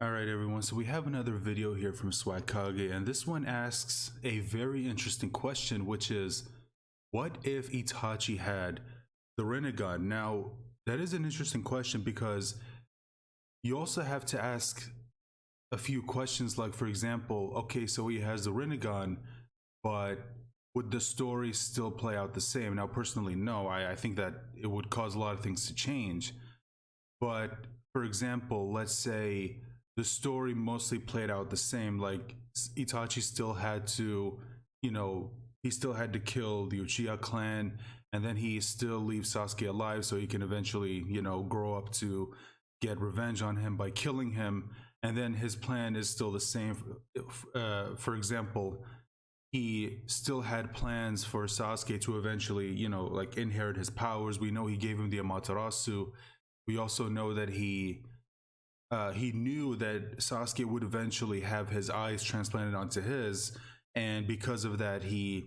Alright everyone, so we have another video here from Swagkage, and this one asks a very interesting question, which is, what if Itachi had the Rinnegan? Now, that is an interesting question because you also have to ask a few questions, like, for example, okay, so he has the Rinnegan, but would the story still play out the same? Now, personally, no. I think that it would cause a lot of things to change. But, for example, let's say the story mostly played out the same. Like, Itachi still had to, he still had to kill the Uchiha clan, and then he still leaves Sasuke alive so he can eventually, grow up to get revenge on him by killing him. And then his plan is still the same. For example, he still had plans for Sasuke to eventually, inherit his powers. We know he gave him the Amaterasu. We also know that he knew that Sasuke would eventually have his eyes transplanted onto his, and because of that, he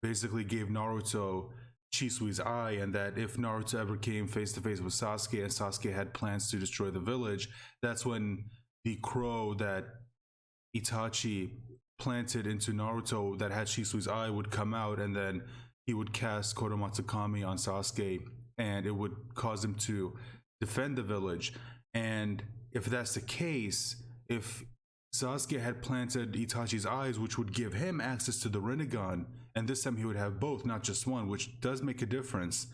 basically gave Naruto Chisui's eye, and that if Naruto ever came face to face with Sasuke and Sasuke had plans to destroy the village, that's when the crow that Itachi planted into Naruto that had Chisui's eye would come out, and then he would cast Kodomatsukami on Sasuke, and it would cause him to defend the village. And if that's the case, if Sasuke had planted Itachi's eyes, which would give him access to the Rinnegan, and this time he would have both, not just one, which does make a difference,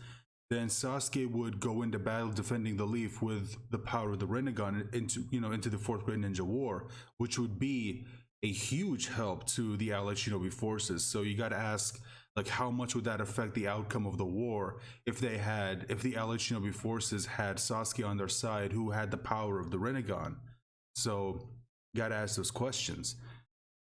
then Sasuke would go into battle defending the leaf with the power of the Rinnegan into the fourth Great Ninja War, which would be a huge help to the allied shinobi forces. So you got to ask, like, how much would that affect the outcome of the war if the allied shinobi forces had Sasuke on their side, who had the power of the Rinnegan? So you got to ask those questions.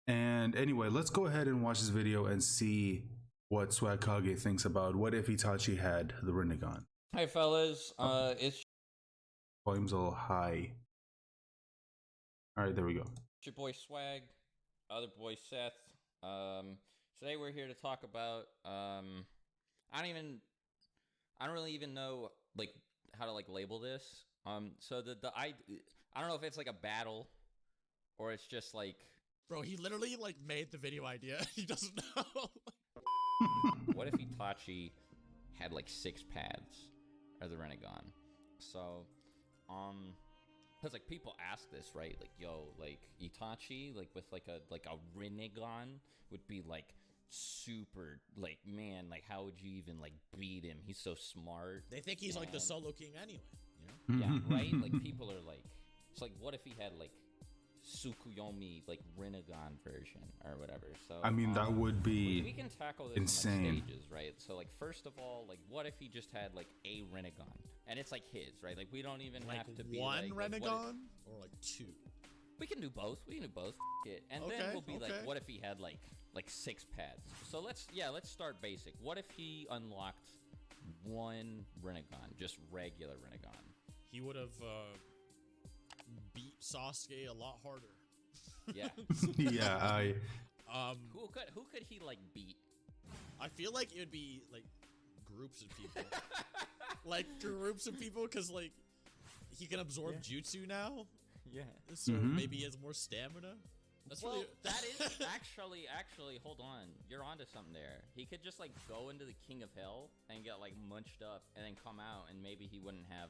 And anyway, let's go ahead and watch this video and see what Swagkage thinks about what if Itachi had the Rinnegan. Hi fellas, it's Volume's a little high. All right, there we go. your boy Swag, other boy Seth. Today we're here to talk about I don't really even know how to label this. So I don't know if it's like a battle or it's just like, bro, he literally made the video idea. He doesn't know. what if Itachi had 6 pads of the Rinnegan? So because people ask this, right? Itachi with a Rinnegan would be super man, how would you even beat him? He's so smart. They think he's the solo king anyway, Yeah, right? People are it's what if he had Tsukuyomi Rinnegan version or whatever. So I mean, that would be we can tackle this insane. in stages, right? So first of all, what if he just had a Rinnegan and it's his, right? We don't even have to be one Rinnegan or 2. We can do both. It. And then we'll be what if he had 6 pads? So let's start basic. What if he unlocked one Rinnegan, just regular Rinnegan? He would have beat Sasuke a lot harder. Yeah. Yeah, who could he beat? I feel it would be groups of people. Groups of people, because he can absorb jutsu now. Yeah. So maybe he has more stamina. That is actually, hold on. You're onto something there. He could just go into the King of Hell and get munched up and then come out, and maybe he wouldn't have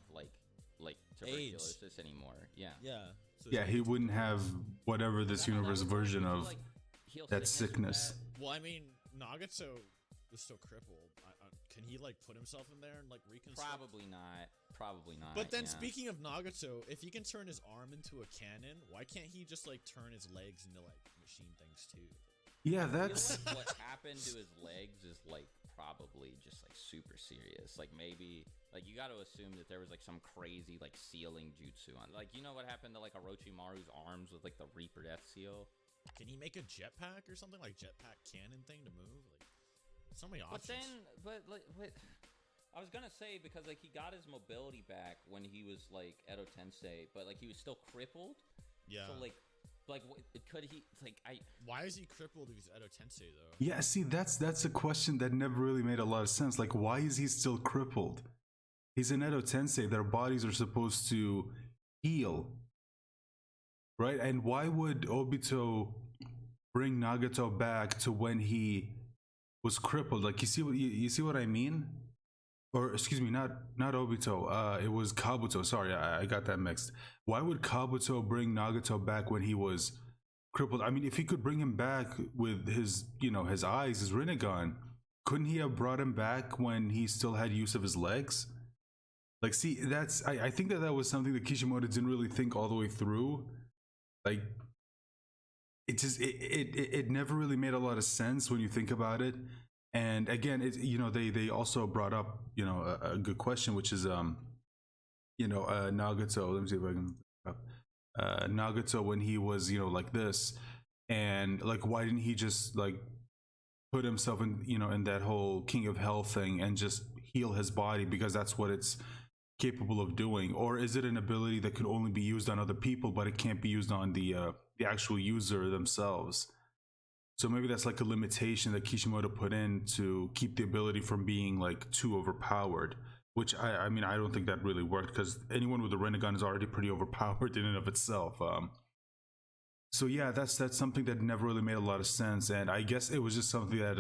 tuberculosis anymore. Yeah. Yeah. So yeah, he wouldn't have whatever this universe version of that sickness. Well, I mean, Nagato was so crippled. Can he put himself in there and reconstruct? Probably not. But then speaking of Nagato, if he can turn his arm into a cannon, why can't he just turn his legs into machine things too? Yeah, that's what happened to his legs is probably just super serious. Maybe you got to assume that there was some crazy sealing jutsu on. What happened to Orochimaru's arms with the Reaper Death Seal? Can he make a jetpack or something, jetpack cannon thing to move? So many options. But I was gonna say, because he got his mobility back when he was Edo Tensei, but he was still crippled. Yeah. So could he Why is he crippled if he's Edo Tensei though? Yeah, see, that's a question that never really made a lot of sense. Why is he still crippled? He's an Edo Tensei. Their bodies are supposed to heal. right? And why would Obito bring Nagato back to when he was crippled? Like, you see what I mean? Or excuse me, not Obito. It was Kabuto. Sorry, I got that mixed. Why would Kabuto bring Nagato back when he was crippled? I mean, if he could bring him back with his, his eyes, his Rinnegan, couldn't he have brought him back when he still had use of his legs? Like, see, I think that was something that Kishimoto didn't really think all the way through. Like, it never really made a lot of sense when you think about it. And again, they also brought up, a good question, which is, Nagato. Let me see if I can. Nagato, when he was, like this, and like, why didn't he just like put himself in, in that whole King of Hell thing and just heal his body because that's what it's capable of doing? Or is it an ability that can only be used on other people, but it can't be used on the actual user themselves? So maybe that's like a limitation that Kishimoto put in to keep the ability from being like too overpowered, which I mean, I don't think that really worked, because anyone with a Rinnegan is already pretty overpowered in and of itself. So yeah, that's something that never really made a lot of sense, and I guess it was just something that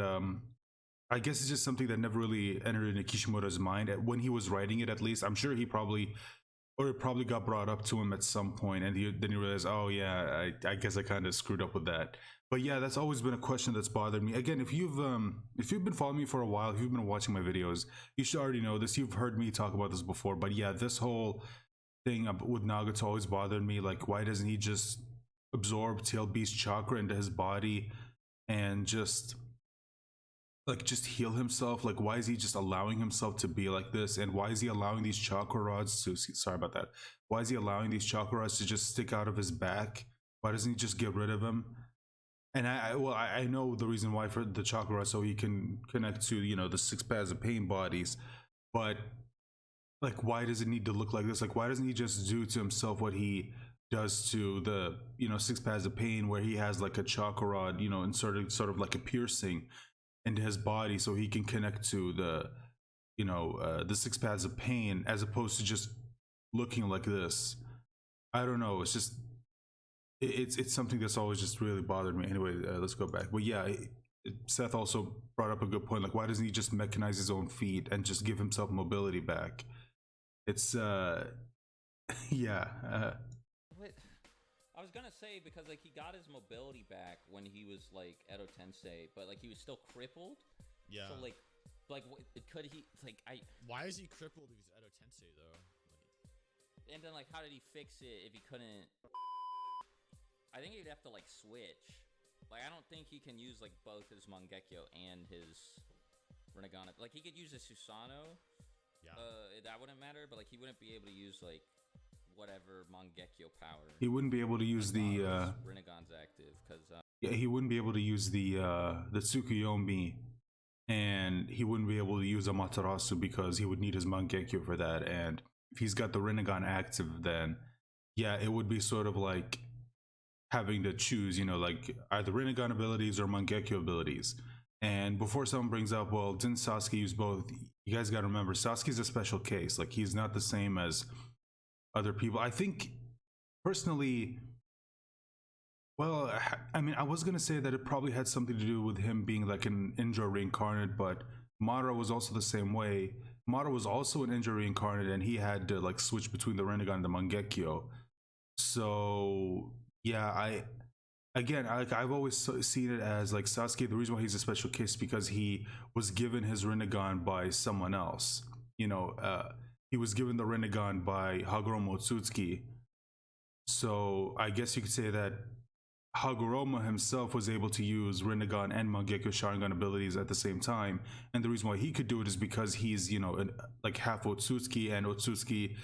I guess it's just something that never really entered into Kishimoto's mind when he was writing it. At least I'm sure it probably got brought up to him at some point, and then he realized, oh yeah, I guess I kind of screwed up with that. But yeah, that's always been a question that's bothered me. Again, if you've been following me for a while, if you've been watching my videos, you should already know this. You've heard me talk about this before. But yeah, this whole thing with Nagato always bothered me. Like, why doesn't he just absorb Tail Beast chakra into his body and just heal himself? Like, why is he just allowing himself to be like this? And why is he allowing these chakra rods to, sorry about that, why is he allowing these chakra rods to just stick out of his back? Why doesn't he just get rid of them? And I know the reason why, for the chakra rods, so he can connect to, the 6 paths of pain bodies. But like, why does it need to look like this? Like, why doesn't he just do to himself what he does to the 6 paths of pain, where he has like a chakra rod, inserted sort of like a piercing into his body, so he can connect to the 6 paths of pain, as opposed to just looking like this. I don't know, it's just it's something that's always just really bothered me. Anyway, let's go back. But yeah, Seth also brought up a good point. Like, why doesn't he just mechanize his own feet and just give himself mobility back? It's yeah. What? I was gonna say, because like he got his mobility back when he was like Edo Tensei, but like he was still crippled. Yeah. So like could he like Why is he crippled if he's Edo Tensei though? And then like, how did he fix it if he couldn't? I think he'd have to like switch. Like, I don't think he can use like both his Mangekyo and his Rinnegan. Like, he could use his Susanoo. Yeah. That wouldn't matter, but like he wouldn't be able to use like whatever Mangekyo power. He wouldn't be able to use the Rinnegan's active, because yeah, he wouldn't be able to use the Tsukuyomi, and he wouldn't be able to use Amaterasu because he would need his Mangekyo for that. And if he's got the Rinnegan active, then yeah, it would be sort of like having to choose, like either Rinnegan abilities or Mangekyo abilities. And before someone brings up, well, didn't Sasuke use both? You guys got to remember, Sasuke's a special case. Like, he's not the same as other people. I think, personally, well, I mean, I was going to say that it probably had something to do with him being like an Indra reincarnate, but Madara was also the same way. Madara was also an Indra reincarnate, and he had to like switch between the Rinnegan and the Mangekyo. So yeah, I've always seen it as like Sasuke, the reason why he's a special case, because he was given his Rinnegan by someone else. He was given the Rinnegan by Hagoromo Otsutsuki. So I guess you could say that Hagoromo himself was able to use Rinnegan and Mangekyo Sharingan abilities at the same time. And the reason why he could do it is because he's, like half Otsutsuki, and Otsutsuki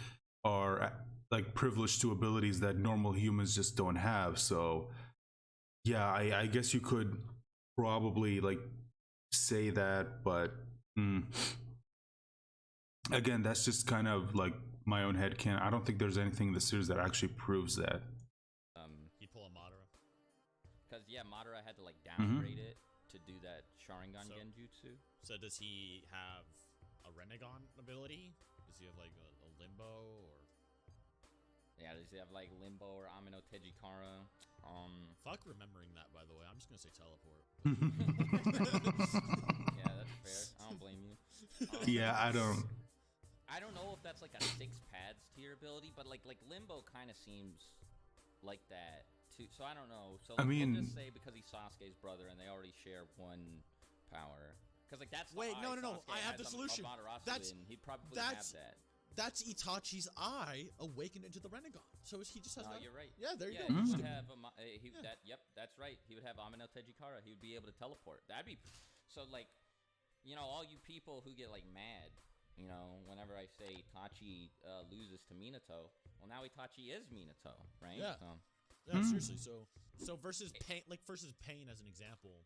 are like privileged to abilities that normal humans just don't have. So yeah, I guess you could probably like say that, but again, that's just kind of like my own headcanon. I don't think there's anything in the series that actually proves that. He'd pull a Madara. Because yeah, Madara had to like downgrade it to do that Sharingan Genjutsu. So does he have a Rinnegan ability? Does he have like a limbo, or? Yeah, does he have like Limbo or Amino Tejikara? Fuck remembering that, by the way. I'm just gonna say teleport. Yeah, that's fair. I don't blame you. Yeah, I don't. I don't know if that's like a 6 pads tier ability, but like Limbo kind of seems like that too. So I don't know. So like, I mean, we'll just say because he's Sasuke's brother and they already share one power. Because like that's Wait, no. Sasuke I have the has solution. Amaterasu and he'd probably have that. That's Itachi's eye awakened into the Rinnegan. So he just has. No, that. you're right. Yeah, there you go. He would have yep, that's right. He would have Amino Tejikara. He would be able to teleport. That'd be so like, all you people who get like mad, whenever I say Itachi loses to Minato. Well, now Itachi is Minato, right? Yeah. So. Yeah, seriously. So versus pain, versus pain as an example,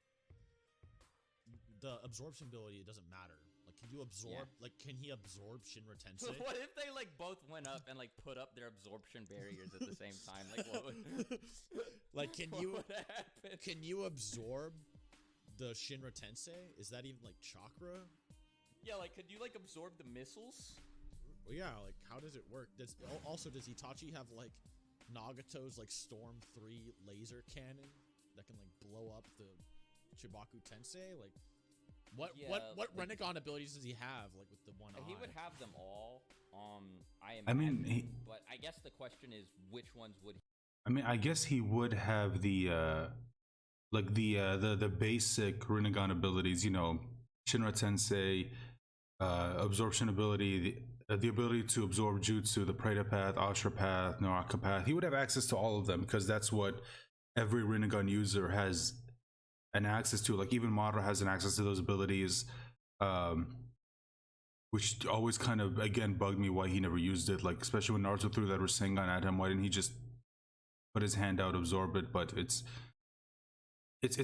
the absorption ability, it doesn't matter. Like, can you absorb? Yeah. Like, can he absorb Shinra Tensei? What if they like both went up and like put up their absorption barriers at the same time? Like, what would? Like, can what you would happen? can you absorb the Shinra Tensei? Is that even like chakra? Yeah, like, could you like absorb the missiles? Well, yeah. Like, how does it work? Does Itachi have like Nagato's like Storm 3 laser cannon that can like blow up the Chibaku Tensei? Like, what Rinnegan abilities does he have? Like with the one eye? He would have them all. But I guess the question is, which ones would? I guess he would have the the basic Rinnegan abilities. Shinra Tensei, absorption ability, the ability to absorb jutsu, the Preta Path, Ashra Path, Naraka Path. He would have access to all of them because that's what every Rinnegan user has an access to. Like even Madara has an access to those abilities, which always kind of again bugged me why he never used it. Like especially when Naruto threw that Rasengan at him, why didn't he just put his hand out, absorb it? But it's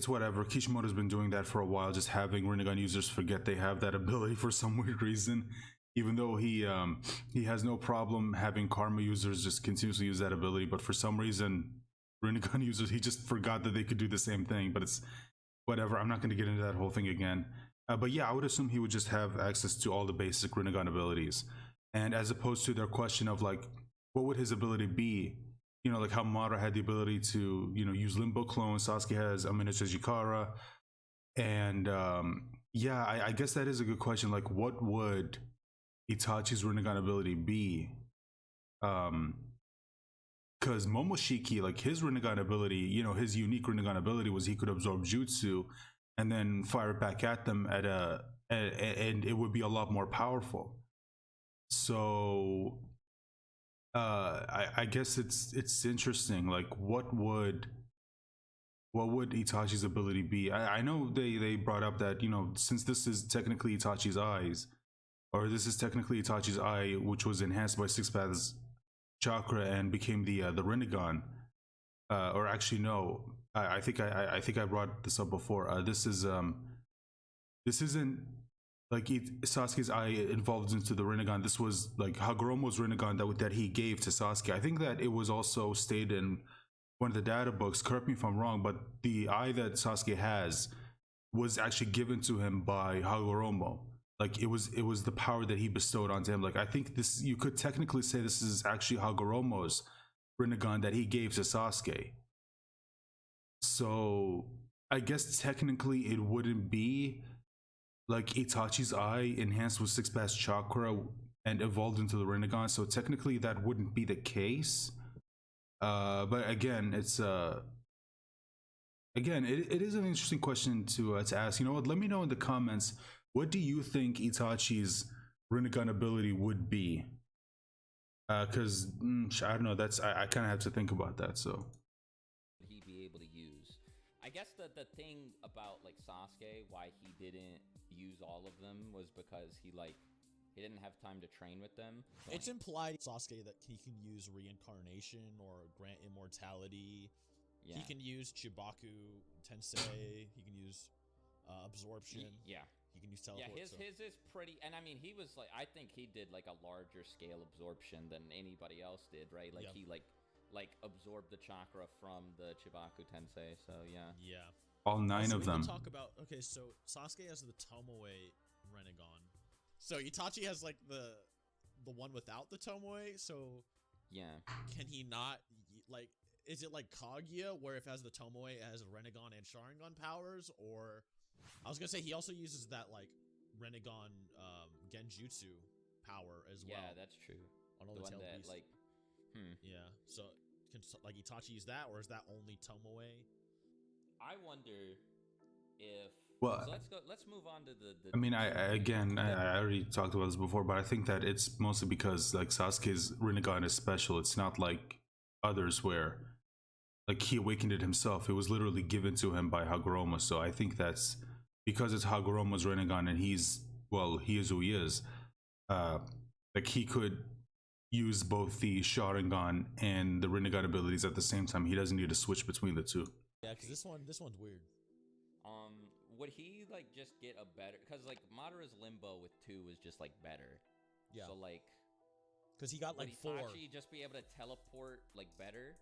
whatever. Kishimoto's been doing that for a while, just having Rinnegan users forget they have that ability for some weird reason. Even though he has no problem having Karma users just continuously use that ability, but for some reason Rinnegan users, he just forgot that they could do the same thing. But it's whatever. I'm not going to get into that whole thing again. But yeah, I would assume he would just have access to all the basic Rinnegan abilities. And as opposed to their question of like, what would his ability be? Like how Madara had the ability to, use Limbo Clone, Sasuke has Amino Tejikara. And yeah, I guess that is a good question. Like, what would Itachi's Rinnegan ability be? Because Momoshiki, like his Rinnegan ability, his unique Rinnegan ability was he could absorb jutsu and then fire it back at them and it would be a lot more powerful. So I guess it's interesting. Like what would Itachi's ability be? I know they brought up that, since this is technically Itachi's eyes, or this is technically Itachi's eye, which was enhanced by 6 paths chakra and became the Rinnegan, or actually no, I think I brought this up before. This isn't like Sasuke's eye evolved into the Rinnegan. This was like Hagoromo's Rinnegan that he gave to Sasuke. I think that it was also stated in one of the data books, correct me if I'm wrong, but the eye that Sasuke has was actually given to him by Hagoromo. Like it was the power that he bestowed onto him. Like I think this, you could technically say this is actually Hagoromo's Rinnegan that he gave to Sasuke. So I guess technically it wouldn't be like Itachi's eye enhanced with 6 paths chakra and evolved into the Rinnegan. So technically that wouldn't be the case. But again, it's it is an interesting question to ask. You know what? Let me know in the comments. What do you think Itachi's Rinnegan ability would be? Because I don't know. I kind of have to think about that. So would he be able to use? I guess the thing about like Sasuke, why he didn't use all of them was because he didn't have time to train with them. It's implied Sasuke that he can use reincarnation or grant immortality. Yeah. He can use Chibaku Tensei. He can use absorption. Yeah. He can use teleport. Yeah, his is pretty, and I mean, he was like, I think he did like a larger scale absorption than anybody else did, right? Like he like absorbed the chakra from the Chibaku Tensei. So yeah. Yeah. All 9 of them. Talk about so Sasuke has the Tomoe Rinnegan. So Itachi has like the one without the Tomoe. So Yeah. Can he not like? Is it like Kaguya, where if it has the Tomoe, it has Rinnegan and Sharingan powers? Or I was gonna say he also uses that like Rinnegan Genjutsu power as well. Yeah, that's true. On all The the one tail that beasts. like, Yeah. So can like Itachi use that, or is that only Tomoe? I wonder if. Well, So let's move on to the I mean, I already talked about this before, but I think that it's mostly because like Sasuke's Rinnegan is special. It's not like others where like he awakened it himself. It was literally given to him by Hagoromo. So I think that's because it's Hagoromo's Rinnegan and he is who he is. Like he could use both the Sharingan and the Rinnegan abilities at the same time. He doesn't need to switch between the two. Yeah, because this one's weird. Would he like just get a better? Because like Madara's Limbo with 2 was just like better. Yeah. So like, because he got like would 4. Itachi just be able to teleport like better,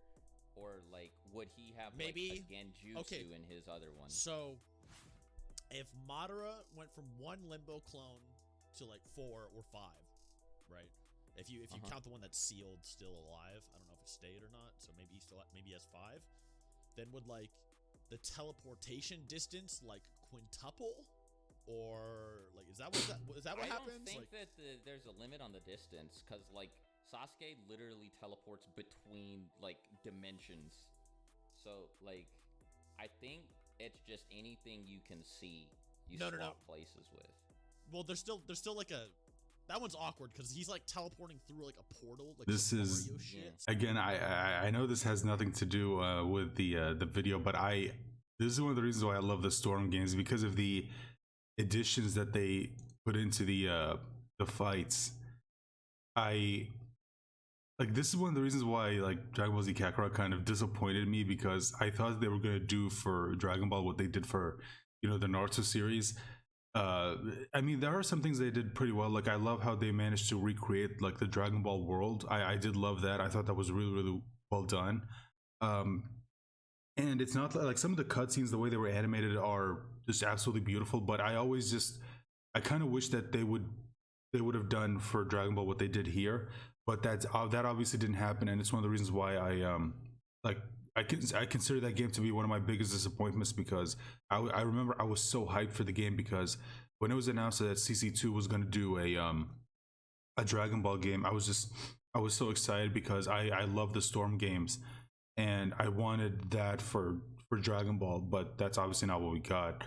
or like would he have maybe like, a Genjutsu in his other one? So if Madara went from 1 Limbo clone to like 4 or 5, right? If you count the one that's sealed still alive, I don't know if it stayed or not. So maybe he has 5. Then would like the teleportation distance like quintuple, or like is that what happens? I don't think like, that there's a limit on the distance, because like Sasuke literally teleports between like dimensions. So like I think it's just anything you can see you swap places with. Well, there's still like a that one's awkward because he's like teleporting through like a portal. Like this is Mario shit. Again, I know this has nothing to do with the video, but this is one of the reasons why I love the Storm games, because of the additions that they put into the fights. This is one of the reasons why like Dragon Ball Z Kakarot kind of disappointed me, because I thought they were gonna do for Dragon Ball what they did for the Naruto series. I mean, there are some things they did pretty well. Like I love how they managed to recreate like the Dragon Ball world. I did love that. I thought that was really, really well done. And it's not like some of the cutscenes, the way they were animated are just absolutely beautiful. But I kind of wish that they would have done for Dragon Ball what they did here. But that obviously didn't happen, and it's one of the reasons why I consider that game to be one of my biggest disappointments, because I remember I was so hyped for the game, because when it was announced that CC2 was going to do a Dragon Ball game, I was so excited, because I love the Storm games and I wanted that for Dragon Ball, but that's obviously not what we got.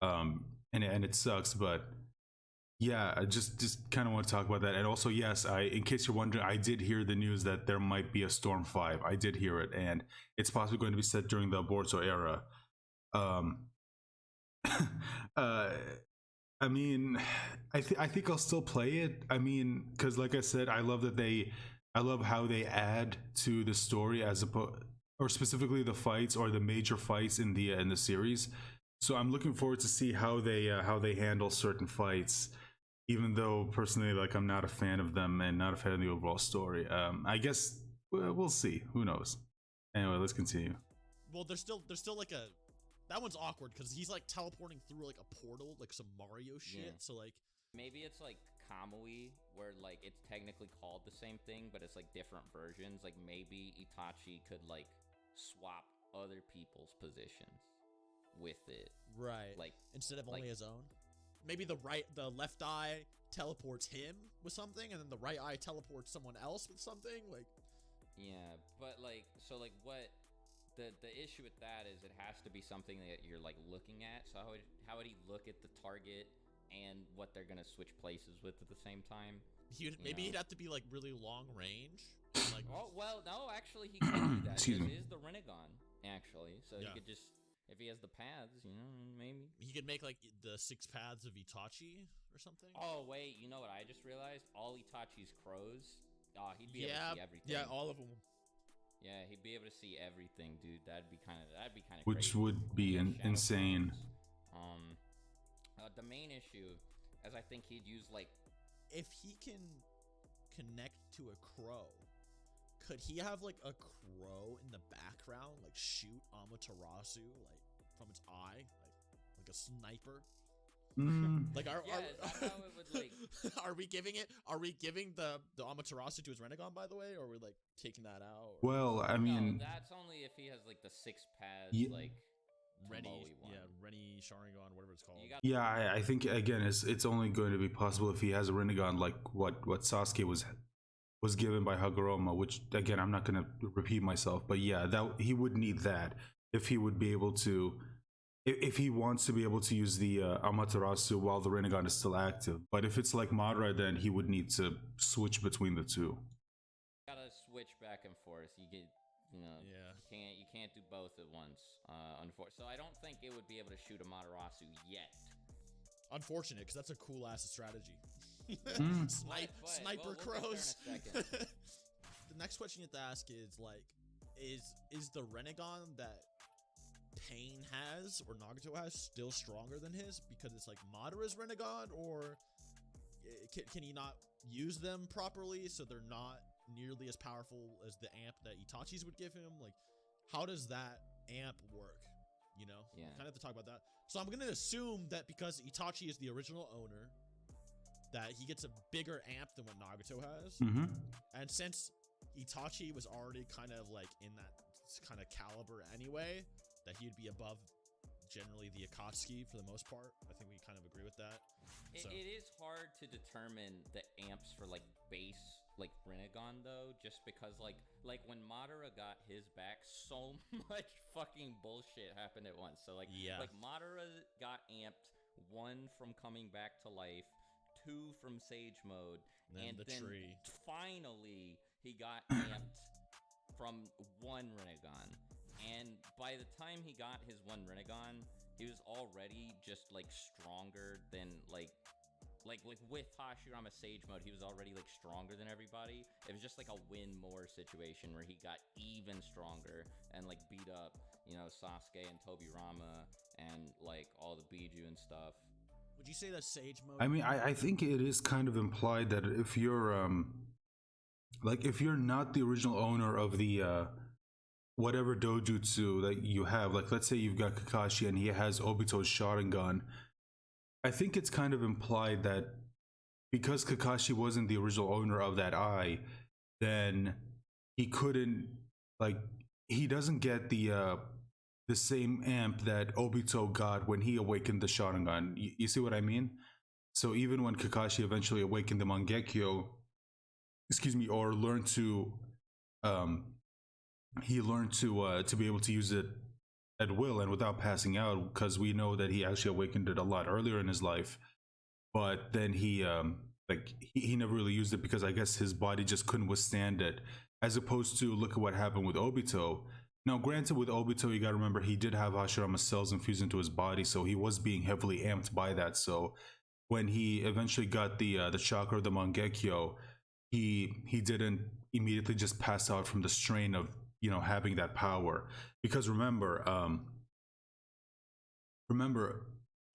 And it sucks, but yeah, I just kind of want to talk about that. And also, yes, in case you're wondering, I did hear the news that there might be a Storm 5. I did hear it, and it's possibly going to be set during the Boruto era. I mean, I think I'll still play it. I mean, because like I said, I love how they add to the story, or specifically the fights or the major fights in the series. So I'm looking forward to see how they handle certain fights. Even though personally, like, I'm not a fan of them and not a fan of the overall story. I guess we'll see. Who knows? Anyway, let's continue. Well, there's still like a that one's awkward because he's like teleporting through like a portal, like some Mario shit. Yeah. So like maybe it's like Kamui, where like it's technically called the same thing, but it's like different versions. Like maybe Itachi could like swap other people's positions with it, right? Like instead of only his own. Maybe the left eye teleports him with something, and then the right eye teleports someone else with something. Like, yeah, but like, so like, what the issue with that is, it has to be something that you're like looking at. So how would he look at the target and what they're gonna switch places with at the same time? Maybe he'd have to be like really long range. Like, oh well, no, actually he can do that. Excuse me. It is the Rinnegan, actually, so he could just. If he has the paths, maybe. He could make, like, the 6 paths of Itachi or something. Oh, wait, you know what I just realized? All Itachi's crows, he'd be able to see everything. Yeah, all of them. Yeah, he'd be able to see everything, dude. That'd be kind of Which crazy. would be insane. The main issue is I think he'd use, like... If he can connect to a crow, could he have like a crow in the background, like shoot Amaterasu like from its eye, like a sniper? Like, Yeah, is that how it would, like... are we giving it? Are we giving the Amaterasu to his Rinnegan, by the way, or are we like taking that out? Well, I mean, No, that's only if he has like the 6 pads, Ye- like Rennie, Tomoe one. yeah, Rennie Sharingan, whatever it's called. You got yeah, I think again, it's only going to be possible if he has a Rinnegan like what Sasuke was given by Hagoromo. Which again, I'm not going to repeat myself, but yeah, that he would need that if he would be able to. If he wants to be able to use the Amaterasu while the Rinnegan is still active. But if it's like Madara, then he would need to switch between the two. gotta switch back and forth. You get, Yeah. you can't do both at once. Unfortunately, so I don't think it would be able to shoot a Matarasu yet. Unfortunate, because that's a cool ass strategy. Sniper we'll crows. get there in a second. The next question you have to ask is like, is the Rinnegan that Pain has or Nagato has still stronger than his because it's like Madara's Rinnegan, or can he not use them properly so they're not nearly as powerful as the amp that Itachi's would give him? Like, how does that amp work? You know, Yeah. Kind of have to talk about that. So I'm gonna assume that because Itachi is the original owner, that he gets a bigger amp than what Nagato has, and since Itachi was already kind of like in that kind of caliber anyway, that he'd be above generally the Akatsuki for the most part. I think we kind of agree with that. It is hard to determine the amps for like base like Rinnegan though, just because like when Madara got his back, so much fucking bullshit happened at once. So like Madara got amped 1 from coming back to life, 2 from Sage Mode, and then finally he got amped from 1 Rinnegan. And by the time he got his 1 Rinnegan, he was already just like stronger than like with Hashirama Sage Mode, he was already like stronger than everybody. It was just like a win more situation where he got even stronger and like beat up, Sasuke and Tobirama and like all the Biju and stuff. Would you say that Sage Mode? I mean, I think it is kind of implied that if you're if you're not the original owner of the whatever dojutsu that you have, like let's say you've got Kakashi and he has Obito's Sharingan, I think it's kind of implied that because Kakashi wasn't the original owner of that eye, then he couldn't, he doesn't get the same amp that Obito got when he awakened the Sharingan. You see what I mean? So even when Kakashi eventually awakened the Mangekyo, or learned to he learned to be able to use it at will and without passing out, because we know that he actually awakened it a lot earlier in his life, but then he never really used it because I guess his body just couldn't withstand it, as opposed to look at what happened with Obito. Now granted, with Obito you gotta remember he did have Hashirama cells infused into his body, so he was being heavily amped by that. So when he eventually got the chakra of the Mangekyo, he didn't immediately just pass out from the strain of having that power, because remember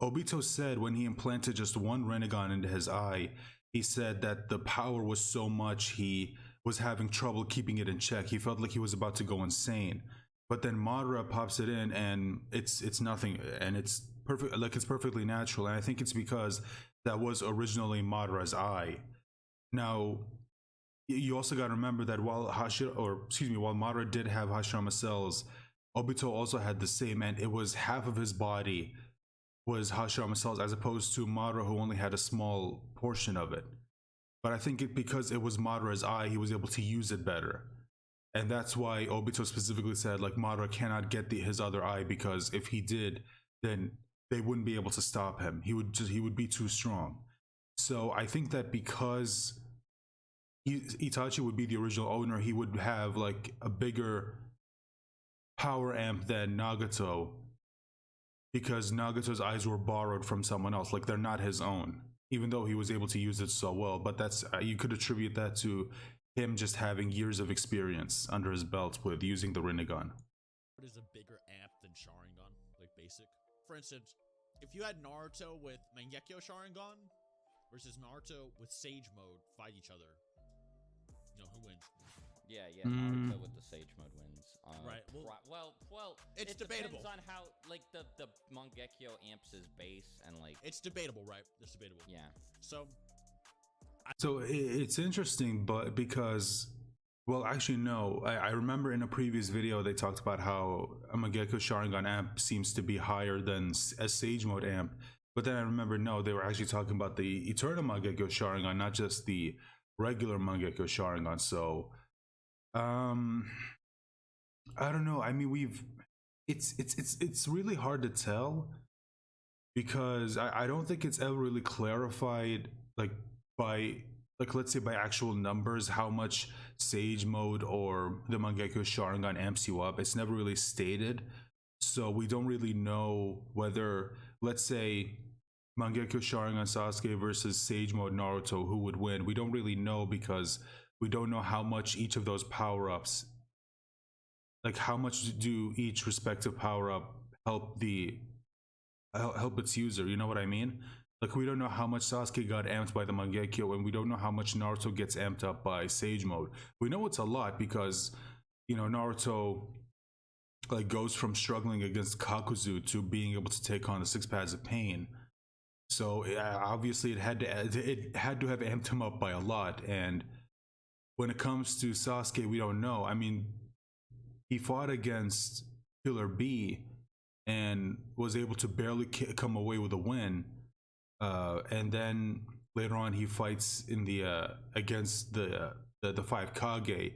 Obito said when he implanted just 1 Rinnegan into his eye, he said that the power was so much he was having trouble keeping it in check. He felt like he was about to go insane. But then Madara pops it in and it's nothing, and it's perfect, like it's perfectly natural. And I think it's because that was originally Madara's eye. Now you also got to remember that while Madara did have Hashirama cells, Obito also had the same, and it was half of his body was Hashirama cells, as opposed to Madara, who only had a small portion of it. But I think because it was Madara's eye, he was able to use it better, and that's why Obito specifically said like Madara cannot get his other eye, because if he did, then they wouldn't be able to stop him. He would be too strong. So I think that because Itachi would be the original owner, he would have like a bigger power amp than Nagato, because Nagato's eyes were borrowed from someone else, like they're not his own, even though he was able to use it so well. But that's you could attribute that to him just having years of experience under his belt with using the Rinnegan. What is a bigger amp than Sharingan, like basic? For instance, if you had Naruto with Mangekyo Sharingan versus Naruto with Sage Mode fight each other, who wins? Yeah, Naruto with the Sage Mode wins. Right. right? Well, it's it debatable. depends on how, like, the Mangekyo amps his base and, like... It's debatable, right? It's debatable. Yeah. So it's interesting, but because, well, actually, no. I remember in a previous video they talked about how a Mangekyo Sharingan amp seems to be higher than a Sage Mode amp. But then I remember, no, they were actually talking about the Eternal Mangekyo Sharingan, not just the regular Mangekyo Sharingan. So, I don't know. I mean, it's really hard to tell because I don't think it's ever really clarified, like, by, like, let's say by actual numbers, how much Sage Mode or the Mangekyo Sharingan amps you up. It's never really stated, so we don't really know whether, let's say, Mangekyo Sharingan Sasuke versus Sage Mode Naruto, who would win. We don't really know because we don't know how much each of those power-ups, like how much do each respective power-up help its user, you know what I mean? Like, we don't know how much Sasuke got amped by the Mangekyo, and we don't know how much Naruto gets amped up by Sage Mode. We know it's a lot because, you know, Naruto, like, goes from struggling against Kakuzu to being able to take on the 6 pads of pain. So obviously it had to have amped him up by a lot. And when it comes to Sasuke, we don't know. I mean, he fought against Killer B and was able to barely come away with a win. And then later on, he fights in the against the 5 Kage,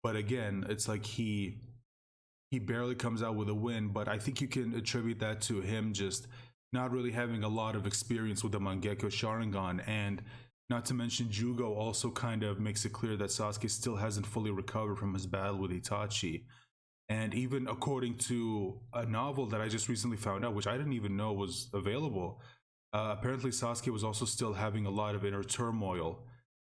but again, it's like he barely comes out with a win. But I think you can attribute that to him just not really having a lot of experience with the Mangekyo Sharingan, and not to mention Jugo also kind of makes it clear that Sasuke still hasn't fully recovered from his battle with Itachi. And even according to a novel that I just recently found out, which I didn't even know was available, apparently Sasuke was also still having a lot of inner turmoil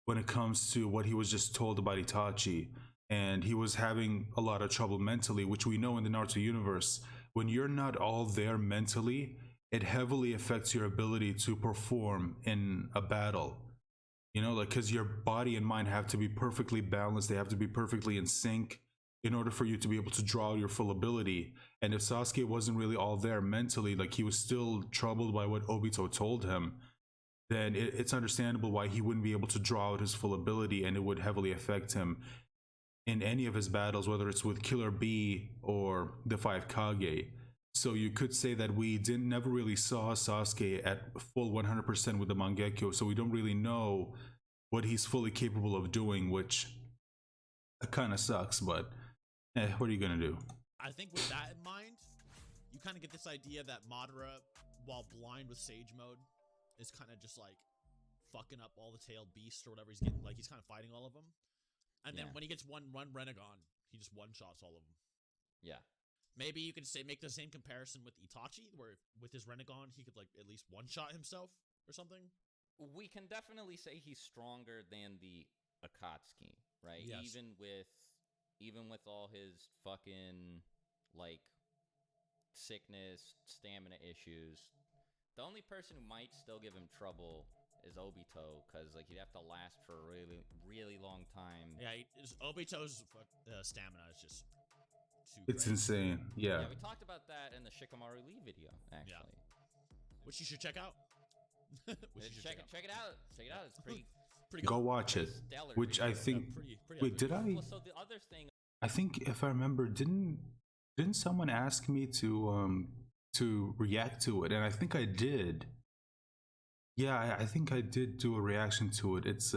when it comes to what he was just told about Itachi. And he was having a lot of trouble mentally, which we know in the Naruto universe. When you're not all there mentally, it heavily affects your ability to perform in a battle. You know, like, because your body and mind have to be perfectly balanced. They have to be perfectly in sync in order for you to be able to draw your full ability. And if Sasuke wasn't really all there mentally, like, he was still troubled by what Obito told him, then it's understandable why he wouldn't be able to draw out his full ability, and it would heavily affect him in any of his battles, whether it's with Killer B or the 5 Kage. So you could say that we never really saw Sasuke at full 100% with the Mangekyo, so we don't really know what he's fully capable of doing, which kind of sucks, but what are you gonna do? I think with that in mind, you kind of get this idea that Madara, while blind with Sage Mode, is kind of just like fucking up all the tailed beasts or whatever he's getting. Like, he's kind of fighting all of them, and then when he gets one Rinnegan, he just one-shots all of them. Yeah. Maybe you could make the same comparison with Itachi, where with his Rinnegan, he could, like, at least one-shot himself or something. We can definitely say he's stronger than the Akatsuki, right? Yes. Even with all his fucking, like, sickness, stamina issues, the only person who might still give him trouble is Obito, because, like, he'd have to last for a really, really long time. Yeah, Obito's stamina is just it's great. Insane. Yeah. We talked about that in the Shikamaru Lee video, actually. Yeah. Which you should check out. Check it out. It's pretty good. Go watch it. Which I think. Wait, did I? Well, so the other thing. I think if I remember, didn't someone ask me to react to it, and I think I did. Yeah, I think I did do a reaction to it. It's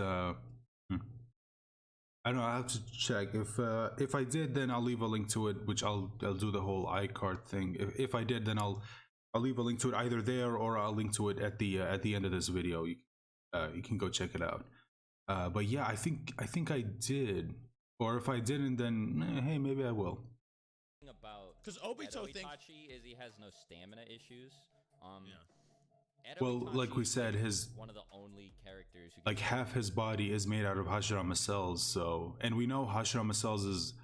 I don't know. I have to check. If I did, then I'll leave a link to it, which I'll do the whole iCard thing. If I did, then I'll leave a link to it either there, or I'll link to it at the end of this video. You can go check it out. But yeah, I think I did. Or if I didn't, then hey, maybe I will. About because Obito Edo Itachi is he has no stamina issues. Edo Well, Itachi like we said, is one of the only characters who like half his body is made out of Hashirama cells. So, and we know Hashirama cells is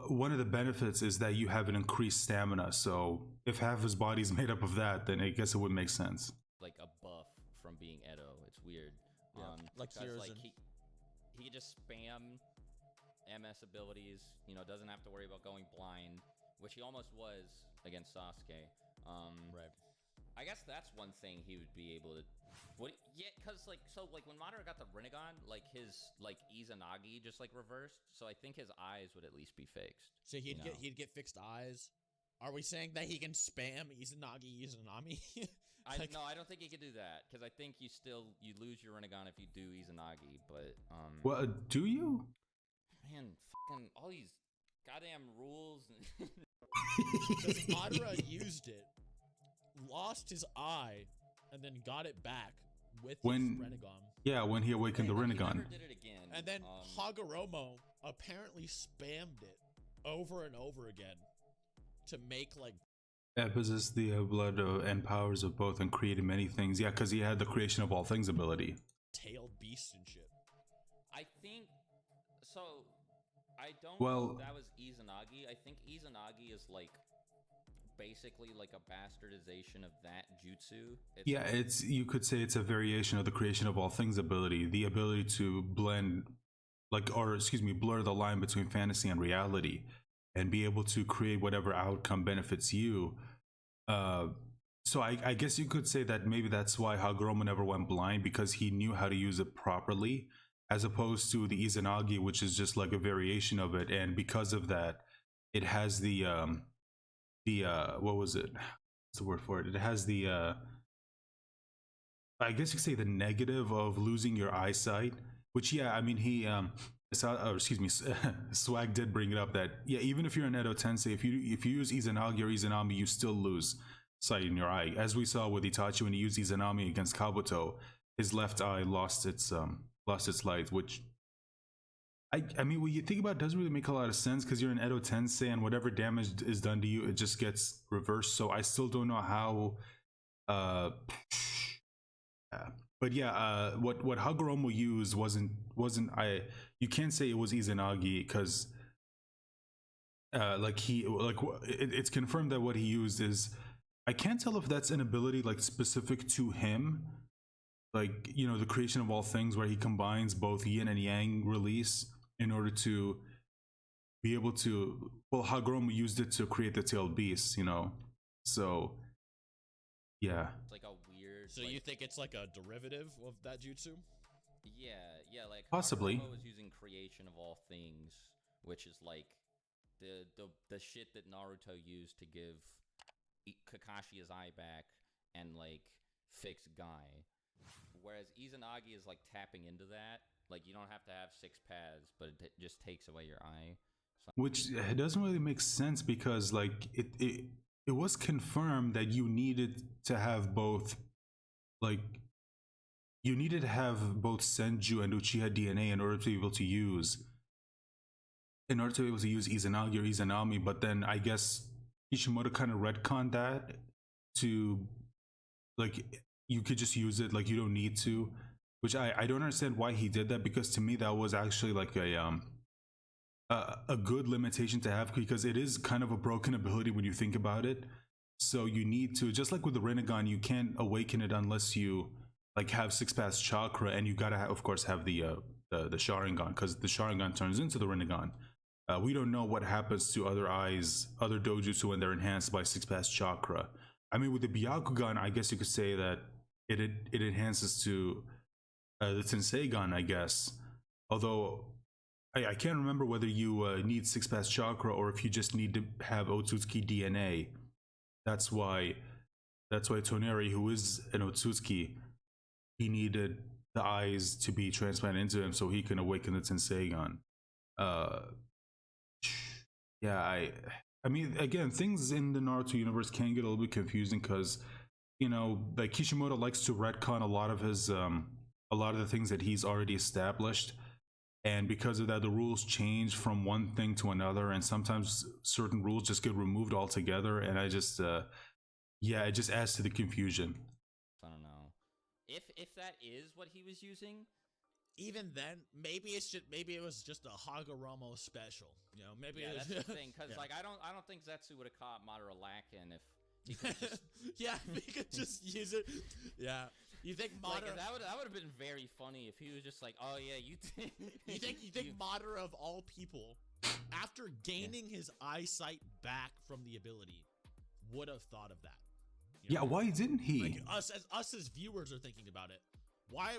one of the benefits is that you have an increased stamina. So if half his body is made up of that, then I guess it would make sense. Like a buff from being Edo. It's weird. Yeah, like he could just spam MS abilities, you know, doesn't have to worry about going blind. which he almost was against Sasuke. Right. I guess that's one thing he would be able to. Yeah, because like when Madara got the Rinnegan, like his like Izanagi just like reversed. So I think his eyes would at least be fixed. So he'd get fixed eyes. Are we saying that he can spam Izanagi Izanami? No, I don't think he could do that because I think you lose your Rinnegan if you do Izanagi. But well, do you? Man, fucking all these goddamn rules. Because Madara used it, lost his eye, and then got it back with his Rinnegan. Yeah, when he awakened the Rinnegan. He never did it again. And then Hagoromo apparently spammed it over and over again to make like. Yeah, possess the blood and powers of both and created many things. Yeah, because he had the creation of all things ability. Tailed beast and shit. I think so. I don't Well, know if that was Izanagi. I think Izanagi is like basically like a bastardization of that jutsu. You could say it's a variation of the creation of all things ability, the ability to blur the line between fantasy and reality, and be able to create whatever outcome benefits you. So I guess you could say that maybe that's why Hagoromo never went blind, because he knew how to use it properly, as opposed to the Izanagi, which is just like a variation of it, and because of that, it has the what was it? What's the word for it? It has the I guess you could say the negative of losing your eyesight, which I mean Swag did bring it up that even if you're an Edo Tensei, if you use Izanagi or Izanami, you still lose sight in your eye, as we saw with Itachi when he used Izanami against Kabuto. His left eye lost its light, which I mean, when you think about it, doesn't really make a lot of sense, because you're an Edo Tensei and whatever damage is done to you, it just gets reversed. So I still don't know how. But what Hagoromo used wasn't you can't say it was Izanagi, because it's confirmed that what he used is, I can't tell if that's an ability like specific to him, like, you know, the creation of all things, where he combines both yin and yang release in order to be able to. Well, Hagoromo used it to create the tailed beast, you know. So yeah, it's like a weird. So you think it's like a derivative of that jutsu? Yeah, like possibly. Hagoromo was using creation of all things, which is like the shit that Naruto used to give Kakashi his eye back and like fix Guy. Whereas Izanagi is like tapping into that. Like, you don't have to have 6 paths, but it just takes away your eye. So which it doesn't really make sense, because like it was confirmed that you needed to have both, like you needed to have both Senju and Uchiha DNA in order to be able to use Izanagi or Izanami. But then I guess Kishimoto kind of retconned that to, like, you could just use it, like you don't need to, which I don't understand why he did that, because to me that was actually like a good limitation to have, because it is kind of a broken ability when you think about it. So you need to, just like with the Rinnegan, you can't awaken it unless you like have 6 paths chakra, and you gotta of course have the Sharingan, because the Sharingan turns into the Rinnegan. We don't know what happens to other eyes, other dojutsu, when they're enhanced by 6 paths chakra. I mean, with the Byakugan, I guess you could say that it enhances to the Tenseigan, I guess. Although I can't remember whether you need 6 paths chakra or if you just need to have Otsutsuki DNA. That's why Toneri, who is an Otsutsuki, he needed the eyes to be transplanted into him so he can awaken the Tenseigan. I mean, again, things in the Naruto universe can get a little bit confusing, because, you know, like Kishimoto likes to retcon a lot of the things that he's already established, and because of that, the rules change from one thing to another, and sometimes certain rules just get removed altogether, and it just adds to the confusion. I don't know if that is what he was using. Even then, maybe it was just a Hagoromo special. You know, maybe it was, that's the thing, because like I don't think Zetsu would have caught Madara lacking if he could just he could just use it. Yeah. You think Madara? Like, that would have been very funny if he was just like, "Oh yeah, you think Madara of all people After gaining his eyesight back from the ability, would have thought of that. You Yeah, know? why didn't he? Like us as viewers are thinking about it. Why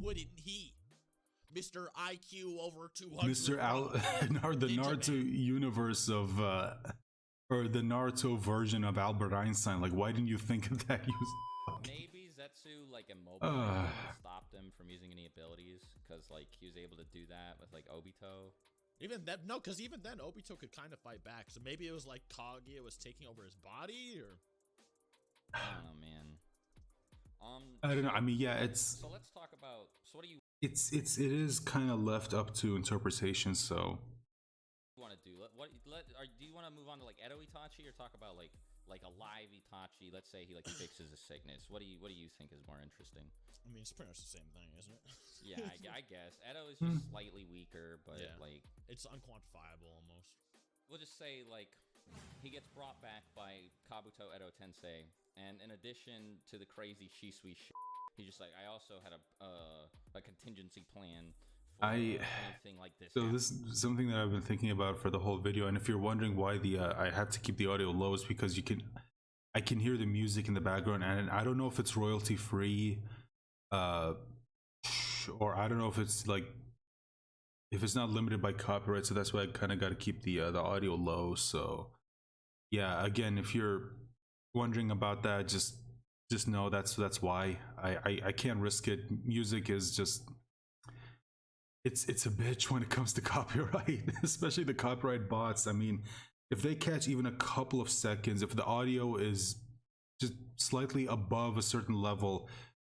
wouldn't he? Mr. IQ over 200. Mr. The Ninja Naruto Man. universe of or the Naruto version of Albert Einstein. Like, why didn't you think of that? Maybe Zetsu like immobilized him and stopped him from using any abilities because like he was able to do that with like Obito. Even then, no, because even then Obito could kind of fight back. So maybe it was like Kaguya was taking over his body, or I don't know, man. I don't know. I mean, yeah, it's So let's talk about. So what do you it is kind of left up to interpretation. So want to do? Do you want to move on to like Edo Itachi or talk about like a live Itachi? Let's say he like fixes a sickness. What do you think is more interesting? I mean, it's pretty much the same thing, isn't it? Yeah, I guess Edo is just slightly weaker, but Yeah. like It's unquantifiable almost. we'll just say like he gets brought back by Kabuto Edo Tensei, and in addition to the crazy Shisui shit, he's just like, I also had a contingency plan for anything like this. So happens. this is something that I've been thinking about for the whole video, and if you're wondering why I had to keep the audio low, is because I can hear the music in the background, and I don't know if it's royalty free, or I don't know if it's like if it's not limited by copyright, so that's why I kind of got to keep the audio low. So yeah, again, if you're wondering about that, just know that's why I can't risk it. Music is just it's a bitch when it comes to copyright, especially the copyright bots. I mean, if they catch even a couple of seconds, if the audio is just slightly above a certain level,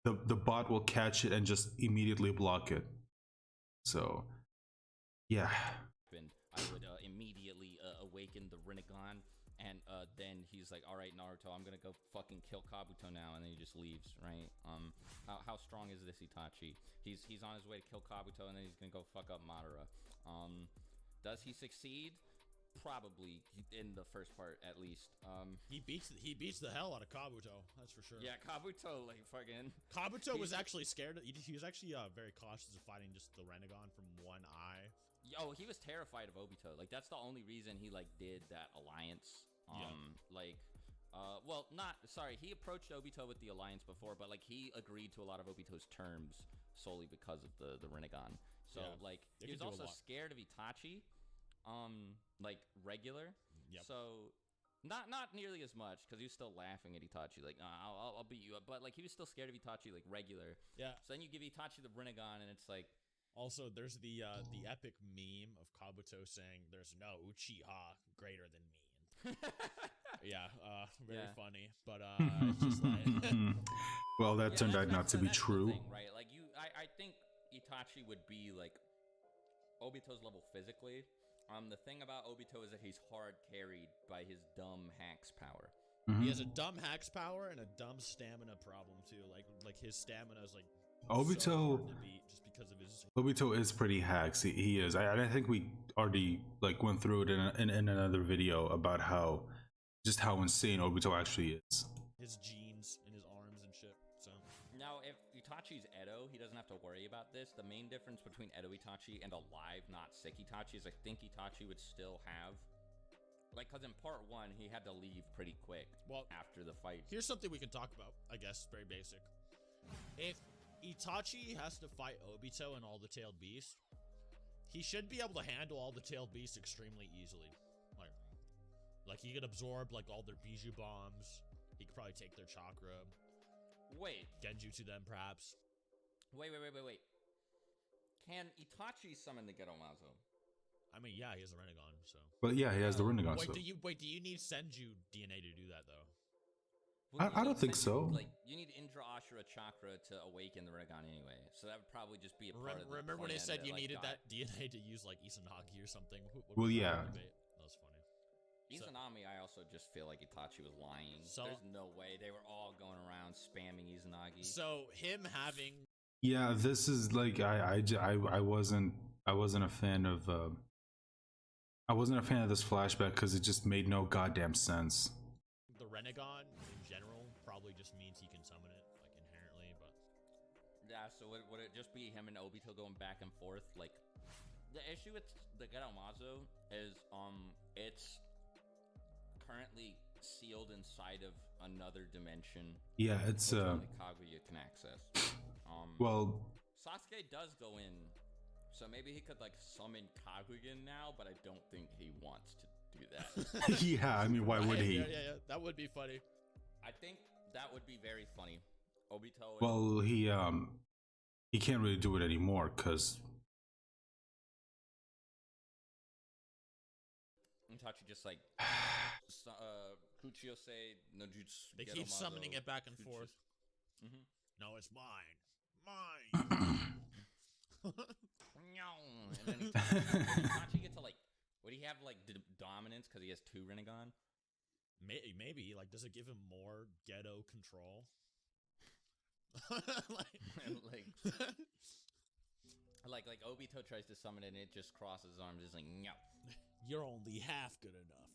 the bot will catch it and just immediately block it. So yeah, I would immediately awaken the Rinnegan, and then he's like, all right, Naruto, I'm gonna go fucking kill Kabuto now, and then he just leaves, right? How strong is this Itachi? He's on his way to kill Kabuto, and then he's gonna go fuck up Madara. Does he succeed? Probably in the first part, at least. He beats the hell out of Kabuto, that's for sure. Yeah, Kabuto like fucking. Kabuto was actually scared. He was actually very cautious of fighting just the Rinnegan from one eye. Yo, he was terrified of Obito. Like that's the only reason he like did that alliance. Well, not sorry. He approached Obito with the alliance before, but like he agreed to a lot of Obito's terms solely because of the Rinnegan. So Yeah, like they he was could do a also lot. scared of Itachi, like regular. Yep. So not nearly as much because he was still laughing at Itachi, like I'll beat you up. But like he was still scared of Itachi, like regular. Yeah. So then you give Itachi the Rinnegan, and it's like. Also, there's the epic meme of Kabuto saying, "There's no Uchiha greater than me." Yeah, very funny. But it's just like, well, that turned out not to be that's the true. thing, right? Like I think Itachi would be like Obito's level physically. The thing about Obito is that he's hard carried by his dumb hacks power. he has a dumb hacks power and a dumb stamina problem too. Like his stamina is like Obito. so hard to beat just because of his. Obito is pretty hacks. He is. I think we already like went through it in another video about how insane Obito actually is. His genes and his arms and shit. So Now, if Itachi's Edo, he doesn't have to worry about this. The main difference between Edo Itachi and a live, not sick Itachi is I think Itachi would still have, like, because in part 1, he had to leave pretty quick after the fight. here's something we can talk about. I guess very basic. If Itachi has to fight Obito and all the tailed beasts, he should be able to handle all the tailed beasts extremely easily. Like he could absorb like all their Bijou bombs. He could probably take their chakra. Wait. Genjutsu them, perhaps. Wait. Can Itachi summon the Gedomazo? I mean, yeah, he has a Rinnegan, so. But yeah, he has the Rinnegan. Wait, So. do you need Senju DNA to do that though? Well, I don't think so. Like, you need Indra Ashura Chakra to awaken the Rinnegan anyway, so that would probably just be a part of the Remember when they plan said you like, needed got- that DNA to use like Izanagi or something? Well, yeah. That was funny. Izanami, I also just feel like Itachi was lying. So- There's no way they were all going around spamming Izanagi. So him having Yeah, this is like I wasn't a fan of this flashback because it just made no goddamn sense. the Rinnegan in general probably just means he can summon it like inherently, but yeah, so would it just be him and Obito going back and forth, like the issue with the Geromazo is it's currently sealed inside of another dimension. Yeah, it's which only Kaguya can access. well, Sasuke does go in, so maybe he could like summon Kaguya now, but I don't think he wants to do that. yeah, I mean, why would he? Yeah, that would be funny. I think that would be very funny. Obito. Well, he can't really do it anymore because Itachi just like Kuchiyose no jutsu. They keep summoning it back and forth. Mm-hmm. No, it's mine. And then Itachi gets to like, would he have like dominance because he has 2 Rinnegan? Maybe like, does it give him more ghetto control? like Obito tries to summon it and it just crosses his arms. It's like, no, you're only half good enough.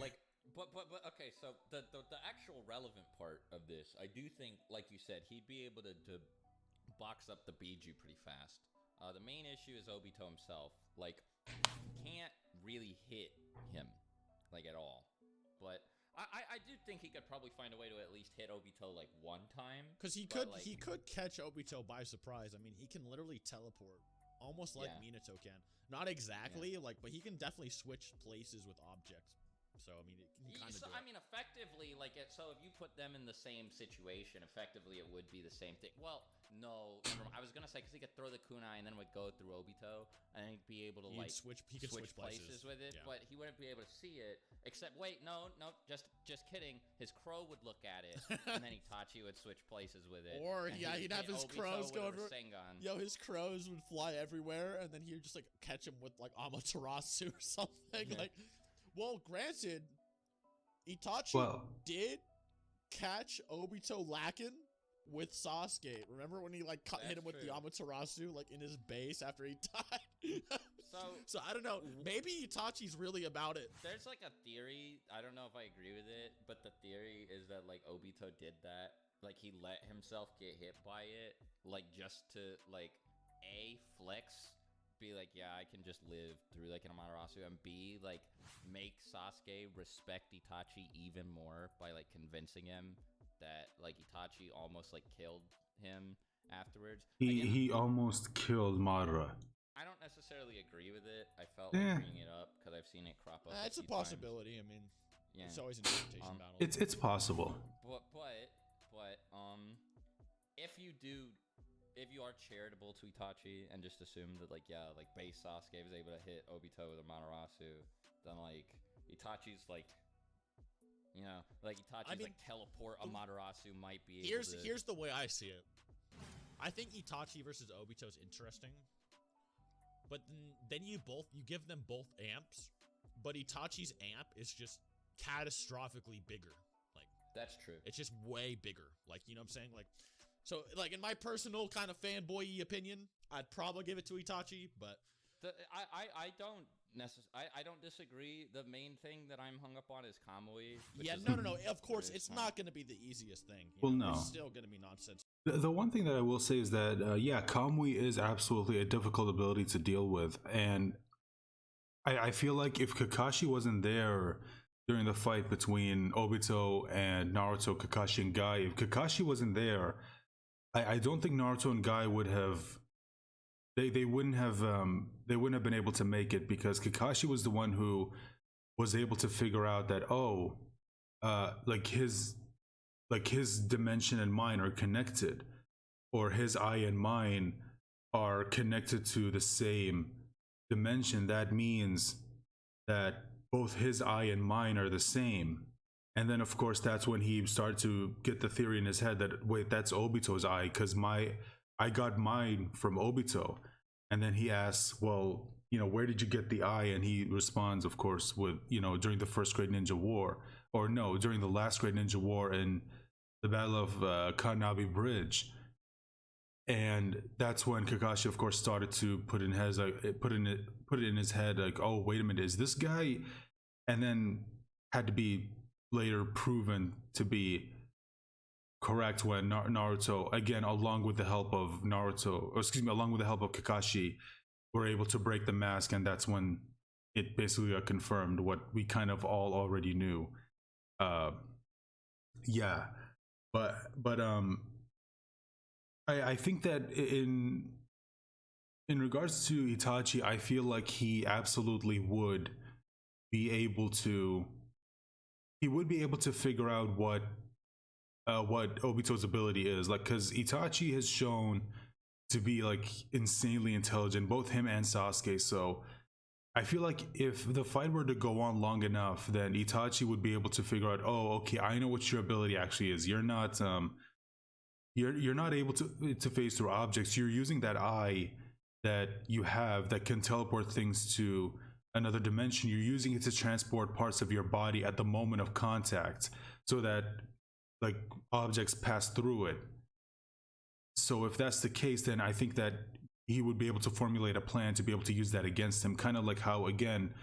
Like, but okay. So the actual relevant part of this, I do think, like you said, he'd be able to box up the Biju pretty fast. The main issue is Obito himself. Like, can't really hit him like at all. But I do think he could probably find a way to at least hit Obito like one time. Because he could catch Obito by surprise. I mean, he can literally teleport, almost like Minato can. Not exactly, but he can definitely switch places with objects. So I mean, it can kind of. I mean, effectively, so if you put them in the same situation, effectively it would be the same thing. Well, no, never mind. I was gonna say because he could throw the kunai and then would go through Obito, and he'd be able to switch places with it, but he wouldn't be able to see it. Except, wait, no, just kidding. His crow would look at it, and then Itachi would switch places with it. Or he'd have his crows go over. Yo, his crows would fly everywhere, and then he would just like catch him with like Amaterasu or something. Like, well, granted, Itachi did catch Obito lacking with Sasuke. Remember when he like hit him with the Amaterasu like in his base after he died? So I don't know. Maybe Itachi's really about it. There's like a theory. I don't know if I agree with it, but the theory is that like Obito did that. Like he let himself get hit by it, like just to like flex, be like, yeah, I can just live through like an Amaterasu, and B, like make Sasuke respect Itachi even more by like convincing him that like Itachi almost like killed him afterwards. He almost killed Madara. I don't necessarily agree with it. I felt like bringing it up because I've seen it crop up. It's a possibility. Times. I mean, it's always an interpretation battle. It's possible. But if you are charitable to Itachi and just assume that like base Sasuke was able to hit Obito with a Amaterasu, then like Itachi's like, you know, like Itachi's like teleport Amaterasu might be able to. Here's the way I see it. I think Itachi versus Obito is interesting, but then you give them both amps, but Itachi's amp is just catastrophically bigger. Like, that's true. It's just way bigger. Like, you know what I'm saying? Like, so like in my personal kind of fanboy opinion, I'd probably give it to Itachi, but I don't disagree. The main thing that I'm hung up on is Kamui. Yeah, no. Of course, it's not going to be the easiest thing. No. It's still going to be nonsense. The one thing that I will say is that, Kamui is absolutely a difficult ability to deal with. And I feel like if Kakashi wasn't there during the fight between Obito and Naruto, Kakashi and Guy, if Kakashi wasn't there, I don't think Naruto and Guy would have... They wouldn't have been able to make it, because Kakashi was the one who was able to figure out that his dimension and mine are connected, or his eye and mine are connected to the same dimension. That means that both his eye and mine are the same. And then of course that's when he started to get the theory in his head that, wait, that's Obito's eye, because I got mine from Obito. And then he asks, well, where did you get the eye? And he responds, of course, with, during the first Great Ninja War, or no, during the last Great Ninja War in the Battle of Kanabi Bridge. And that's when Kakashi, of course, started to put it in his head, like, oh, wait a minute, is this guy? And then had to be later proven to be correct when Naruto, again, along with the help of Naruto, or excuse me, along with the help of Kakashi, were able to break the mask, and that's when it basically confirmed what we kind of all already knew. Uh, yeah, but I think that in regards to Itachi, I feel like he absolutely would be able to figure out what Obito's ability is, like, because Itachi has shown to be like insanely intelligent, both him and Sasuke. So I feel like if the fight were to go on long enough, then Itachi would be able to figure out, oh, okay, I know what your ability actually is. You're not able to phase through objects. You're using that eye that you have that can teleport things to another dimension. You're using it to transport parts of your body at the moment of contact, so that like objects pass through it. So if that's the case, then I think that he would be able to formulate a plan to be able to use that against him. Kind of like how, again,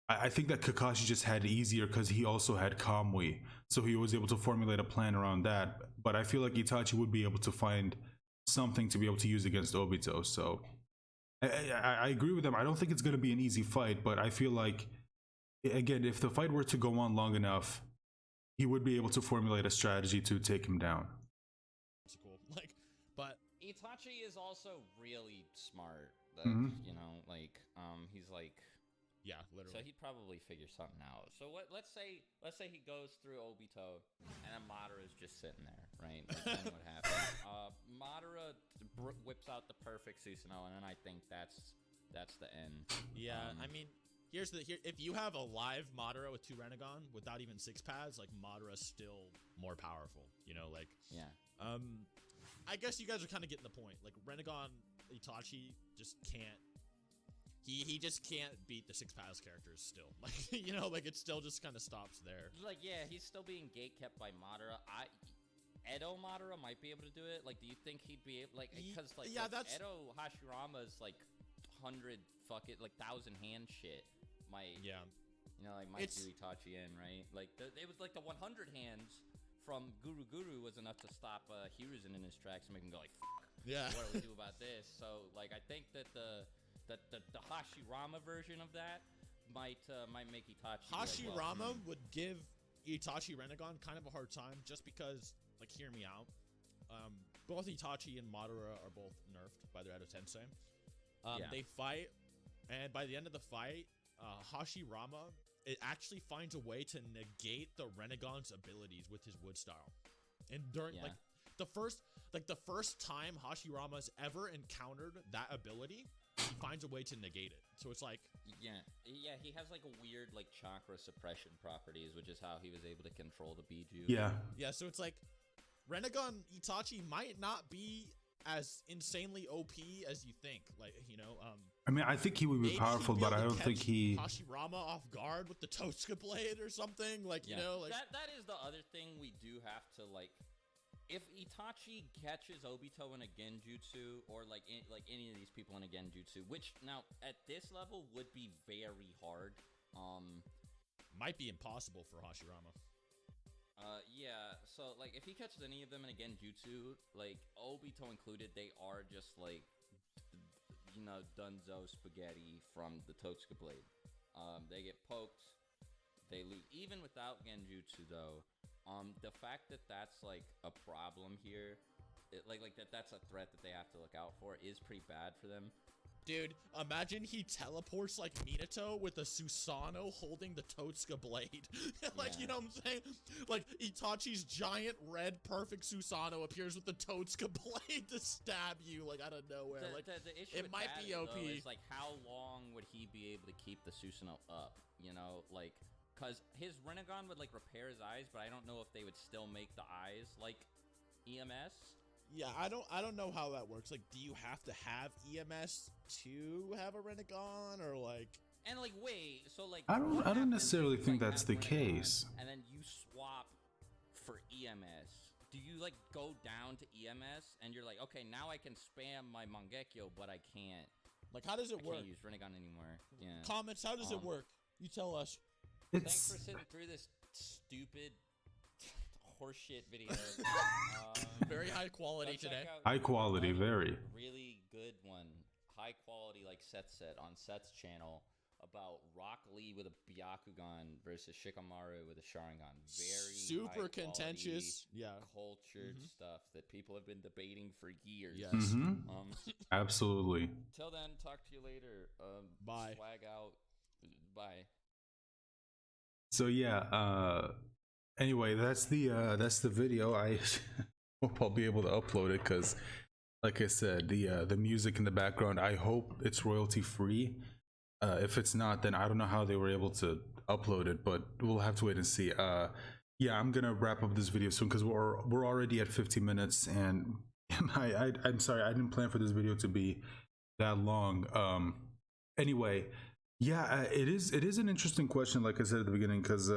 I think that Kakashi just had it easier because he also had Kamui, so he was able to formulate a plan around that. But I feel like Itachi would be able to find something to be able to use against Obito. So I agree with him. I don't think it's going to be an easy fight, but I feel like, again, if the fight were to go on long enough, he would be able to formulate a strategy to take him down. It's cool. Like, but Itachi is also really smart. You know, like, he's like, yeah, literally. so he'd probably figure something out. So let's say he goes through Obito, and then Madara's just sitting there, right? Like, then what happens? Madara whips out the perfect Susanoo, and then I think that's the end. Yeah, I mean, if you have a live Madara with 2 Rinnegan without even 6 pads, like, Madara's still more powerful, you know, like, yeah. I guess you guys are kind of getting the point. Like, Rinnegan Itachi just can't. He just can't beat the 6 pads characters still. Like, you know, like, it still just kind of stops there. Like, yeah, he's still being gatekept by Madara. Edo Madara might be able to do it. Like, do you think he'd be able, like, because like, yeah, like that's Edo Hashirama's like 100 1,000 hand shit might, yeah, you know, like, might do Itachi in, right? Like, it was like the 100 hands from Guru was enough to stop Hiruzen in his tracks and make him go like, fuck, yeah, what do we do about this? So, like, I think that the Hashirama version of that might make Itachi. Hashirama would give Itachi Rinnegan kind of a hard time, just because, like, hear me out. Both Itachi and Madara are both nerfed by their Edo Tensei. They fight, and by the end of the fight, Hashirama, it actually finds a way to negate the Rinnegan's abilities with his wood style. And during like the first time Hashirama's ever encountered that ability, he finds a way to negate it. So it's like, yeah, he has like a weird like chakra suppression properties, which is how he was able to control the Biju. Yeah, so it's like Rinnegan Itachi might not be as insanely OP as you think. Like, you know, I mean, I think he would be powerful, but I don't think he Hashirama off guard with the Totsuka blade or something. Like, you know, like that is the other thing we do have to, like, if Itachi catches Obito in a genjutsu, or like any of these people in a genjutsu, which now at this level would be very hard, might be impossible for Hashirama. Yeah, so like if he catches any of them in a genjutsu, like Obito included, they are just like, you know, Dunzo spaghetti from the Totsuka blade. They get poked, they lose. Even without genjutsu though, the fact that that's like a problem here, that's a threat that they have to look out for, is pretty bad for them. Dude, imagine he teleports like Minato with a Susanoo holding the Totsuka blade. Like, you know what I'm saying? Like, Itachi's giant red perfect Susanoo appears with the Totsuka blade to stab you, like, out of nowhere. The issue it might be OP. Though, is like, how long would he be able to keep the Susanoo up? You know, like, because his Rinnegan would like repair his eyes, but I don't know if they would still make the eyes like EMS. Yeah, I don't know how that works. Like, do you have to have EMS to have a Rinnegan, or like? And like, wait, so like, I don't necessarily think that's the case. And then you swap for EMS. Do you like go down to EMS and you're like, okay, now I can spam my Mangekyo, but I can't. Like, how does it work? I can't use Rinnegan anymore. Yeah. Comments. How does it work? You tell us. Thanks for sitting through this stupid, horseshit video. Very high quality Check today. out High quality, another very. really good one, high quality like set on Seth's channel about Rock Lee with a Byakugan versus Shikamaru with a Sharingan. Very super high contentious, quality, cultured stuff that people have been debating for years. Yes. Absolutely. Till then, talk to you later. Bye. Swag out. Bye. So yeah, anyway, that's the video. I hope I'll be able to upload it because, like I said, the music in the background, I hope it's royalty free. If it's not, then I don't know how they were able to upload it, but we'll have to wait and see. Yeah, I'm gonna wrap up this video soon because we're already at 50 minutes, and I'm sorry, I didn't plan for this video to be that long. Anyway, yeah, it is an interesting question, like I said at the beginning, because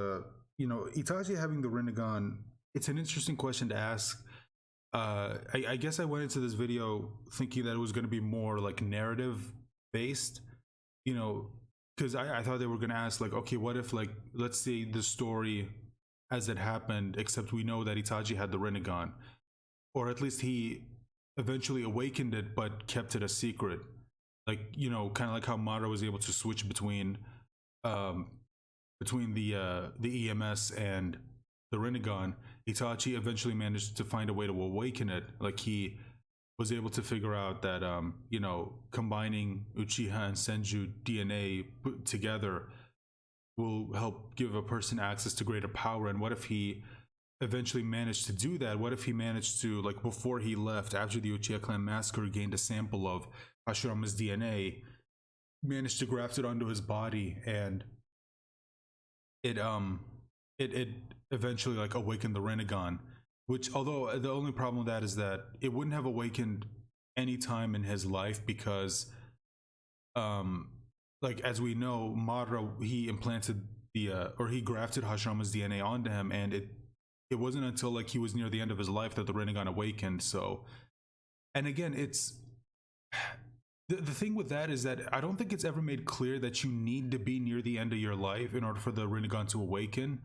you know, Itachi having the Rinnegan, it's an interesting question to ask. I guess I went into this video thinking that it was going to be more like narrative based, you know, because I thought they were going to ask like, okay, what if, like, let's say the story as it happened, except we know that Itachi had the Rinnegan, or at least he eventually awakened it but kept it a secret, like, you know, kind of like how Madara was able to switch between the EMS and the Rinnegan. Itachi eventually managed to find a way to awaken it. Like, he was able to figure out that you know, combining Uchiha and Senju DNA put together will help give a person access to greater power. And what if he eventually managed to do that? What if he managed to, like, before he left, after the Uchiha clan massacre, gained a sample of Hashirama's DNA, managed to graft it onto his body, and it eventually, like, awakened the Rinnegan. Which, although the only problem with that is that it wouldn't have awakened any time in his life, because like, as we know, Madara, he implanted or he grafted Hashirama's DNA onto him, and it wasn't until, like, he was near the end of his life that the Rinnegan awakened. So, and again, it's the thing with that is that I don't think it's ever made clear that you need to be near the end of your life in order for the Rinnegan to awaken,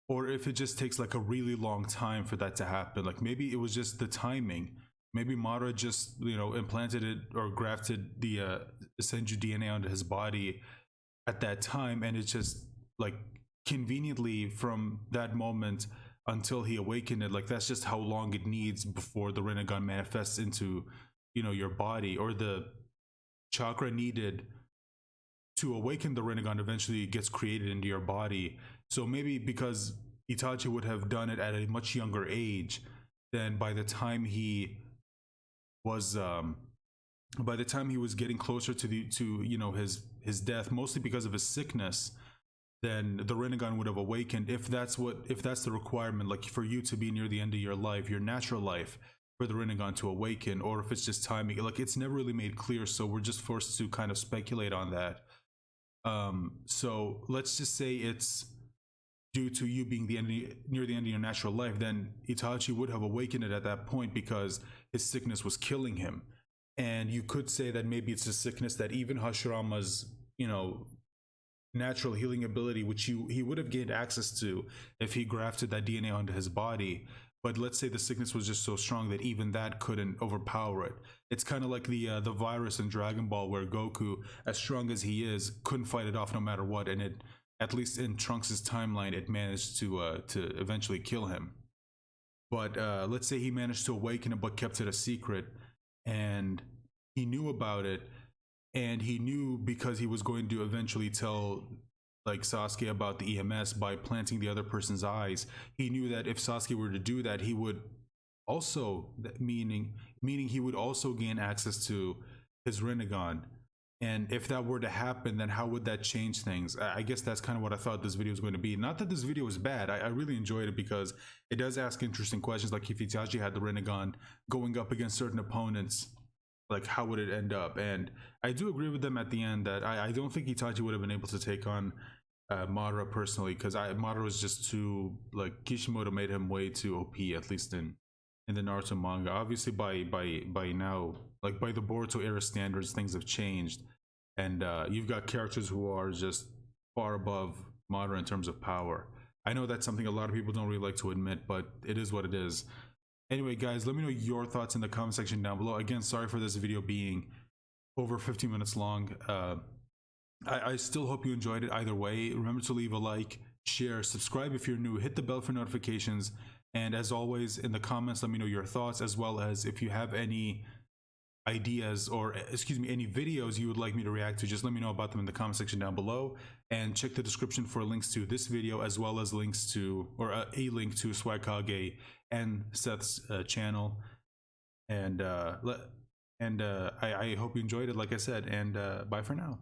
or if it just takes like a really long time for that to happen. Like, maybe it was just the timing. Maybe Madara just, you know, implanted it or grafted the Senju DNA onto his body at that time, and it's just, like, conveniently from that moment until he awakened it, like, that's just how long it needs before the Rinnegan manifests into, you know, your body, or the chakra needed to awaken the Rinnegan eventually gets created into your body. So maybe because Itachi would have done it at a much younger age, then by the time he was getting closer to you know, his death, mostly because of his sickness, then the Rinnegan would have awakened, if that's the requirement, like, for you to be near the end of your life, your natural life, for the Rinnegan to awaken, or if it's just timing. Like, it's never really made clear, so we're just forced to kind of speculate on that. So let's just say it's due to you being near the end of your natural life, then Itachi would have awakened it at that point because his sickness was killing him. And you could say that maybe it's a sickness that even Hashirama's, you know, natural healing ability, which he would have gained access to if he grafted that DNA onto his body. But let's say the sickness was just so strong that even that couldn't overpower it. It's kind of like the virus in Dragon Ball, where Goku, as strong as he is, couldn't fight it off no matter what, and it, at least in Trunks' timeline, it managed to eventually kill him. But let's say he managed to awaken it but kept it a secret, and he knew about it, and he knew because he was going to eventually tell, like, Sasuke about the EMS by planting the other person's eyes. He knew that if Sasuke were to do that, he would also, meaning he would also gain access to his Rinnegan. And if that were to happen, then how would that change things? I guess that's kind of what I thought this video was going to be. Not that this video was bad. I really enjoyed it because it does ask interesting questions, like if Itachi had the Rinnegan going up against certain opponents, like, how would it end up? And I do agree with them at the end that I don't think Itachi would have been able to take on Madara personally, because Madara was just too, like, Kishimoto made him way too OP, at least in the Naruto manga. Obviously by now, like, by the Boruto era standards, things have changed, and you've got characters who are just far above Madara in terms of power. I know that's something a lot of people don't really like to admit, but it is what it is. Anyway, guys, let me know your thoughts in the comment section down below. Again, sorry for this video being over 15 minutes long. I still hope you enjoyed it either way. Remember to leave a like, share, subscribe if you're new, hit the bell for notifications, and as always, in the comments, let me know your thoughts, as well as if you have any ideas, or excuse me, any videos you would like me to react to, just let me know about them in the comment section down below, and check the description for links to this video, as well as links to, or a link to Swagkage and Seth's channel. And I hope you enjoyed it, like I said, and bye for now.